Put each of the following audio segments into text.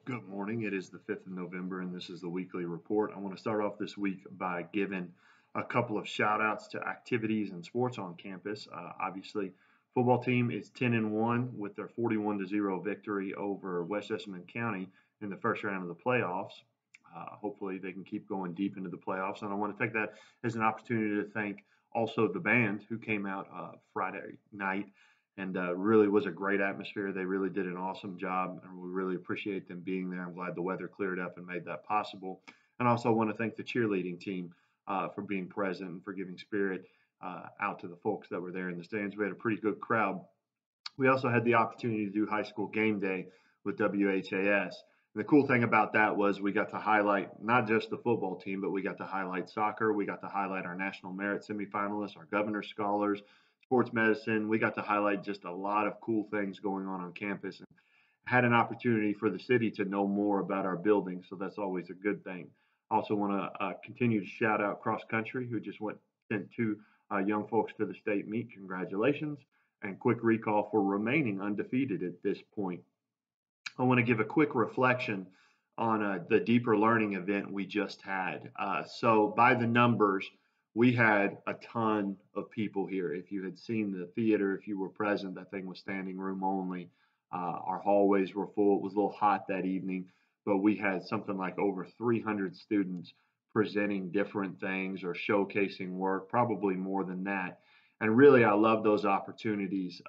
Good morning. It is the 5th of November, and this is the weekly report. I want to start off this week by giving a couple of shout outs to activities and sports on campus. Obviously, football team is 10-1 with their 41-0 victory over West Essex County in the first round of the playoffs. Hopefully, they can keep going deep into the playoffs. And I want to take that as an opportunity to thank also the band who came out Friday night and really was a great atmosphere. They really did an awesome job, and we really appreciate them being there. I'm glad the weather cleared up and made that possible. And also want to thank the cheerleading team for being present and for giving spirit out to the folks that were there in the stands. We had a pretty good crowd. We also had the opportunity to do high school game day with WHAS. And the cool thing about that was we got to highlight not just the football team, but we got to highlight soccer. We got to highlight our national merit semifinalists, our governor's scholars, sports medicine. We got to highlight just a lot of cool things going on campus and had an opportunity for the city to know more about our building. So that's always a good thing. I also want to continue to shout out cross country, who just sent two young folks to the state meet. Congratulations. And quick recall for remaining undefeated at this point. I want to give a quick reflection on the deeper learning event we just had. So, by the numbers, we had a ton of people here. If you had seen the theater, if you were present, that thing was standing room only. Our hallways were full. It was a little hot that evening, but we had something like over 300 students presenting different things or showcasing work, probably more than that. And really, I love those opportunities.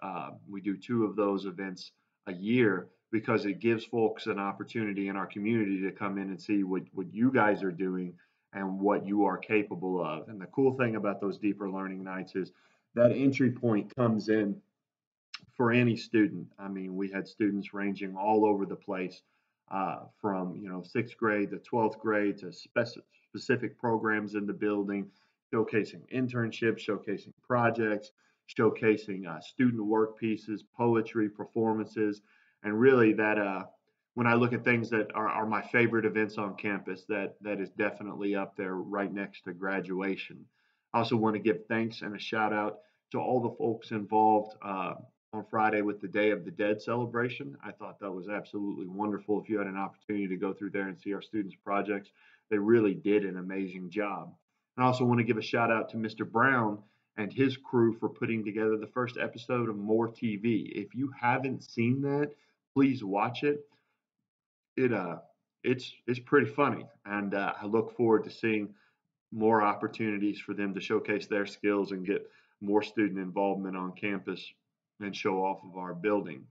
We do two of those events a year because it gives folks an opportunity in our community to come in and see what you guys are doing and what you are capable of. And the cool thing about those deeper learning nights is that entry point comes in for any student. I mean, we had students ranging all over the place, from sixth grade to 12th grade to specific programs in the building, showcasing internships, showcasing projects, showcasing student work pieces, poetry, performances, and really that when I look at things that are my favorite events on campus, that is definitely up there right next to graduation. I also want to give thanks and a shout out to all the folks involved on Friday with the Day of the Dead celebration. I thought that was absolutely wonderful. If you had an opportunity to go through there and see our students' projects, they really did an amazing job. I also want to give a shout out to Mr. Brown and his crew for putting together the first episode of More TV. If you haven't seen that, please watch it. It it's pretty funny, and I look forward to seeing more opportunities for them to showcase their skills and get more student involvement on campus and show off of our building.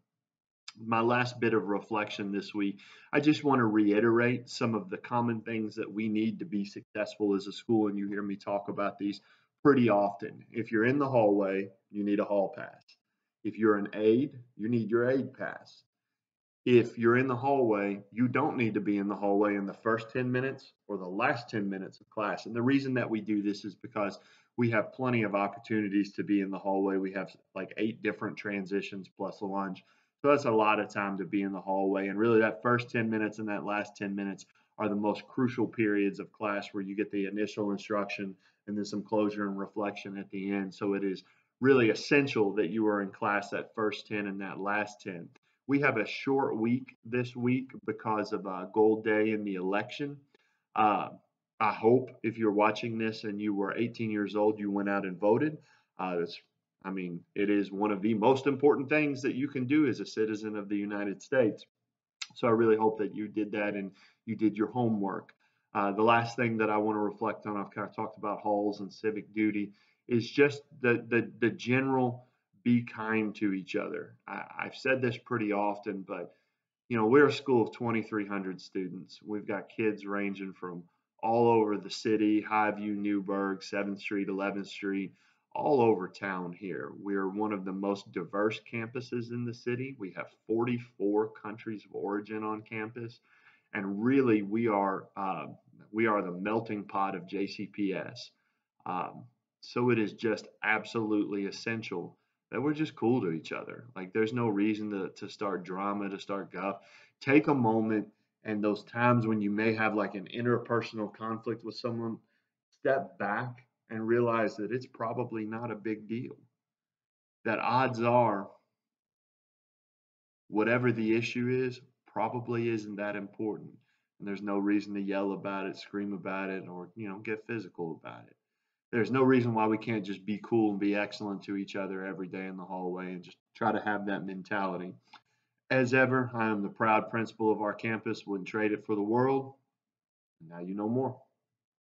My last bit of reflection this week, I just want to reiterate some of the common things that we need to be successful as a school, and you hear me talk about these pretty often. If you're in the hallway, you need a hall pass. If you're an aide, you need your aide pass. If you're in the hallway, you don't need to be in the hallway in the first 10 minutes or the last 10 minutes of class. And the reason that we do this is because we have plenty of opportunities to be in the hallway. We have like 8 different transitions plus lunch. So that's a lot of time to be in the hallway. And really, that first 10 minutes and that last 10 minutes are the most crucial periods of class where you get the initial instruction and then some closure and reflection at the end. So it is really essential that you are in class that first 10 and that last 10. We have a short week this week because of Gold Day and the election. Uh, I hope if you're watching this and you were 18 years old, you went out and voted. I mean, it is one of the most important things that you can do as a citizen of the United States. So I really hope that you did that and you did your homework. The last thing that I want to reflect on, I've kind of talked about halls and civic duty, is just the general be kind to each other. I've said this pretty often, but we're a school of 2,300 students. We've got kids ranging from all over the city, Highview, Newburgh, 7th Street, 11th Street, all over town here. We're one of the most diverse campuses in the city. We have 44 countries of origin on campus, and really we are the melting pot of JCPS. So it is just absolutely essential that we're just cool to each other. Like there's no reason to start drama, to start guff. Take a moment and those times when you may have like an interpersonal conflict with someone, step back and realize that it's probably not a big deal. That odds are, whatever the issue is, probably isn't that important. And there's no reason to yell about it, scream about it, or, get physical about it. There's no reason why we can't just be cool and be excellent to each other every day in the hallway and just try to have that mentality. As ever, I am the proud principal of our campus, wouldn't trade it for the world. Now you know more.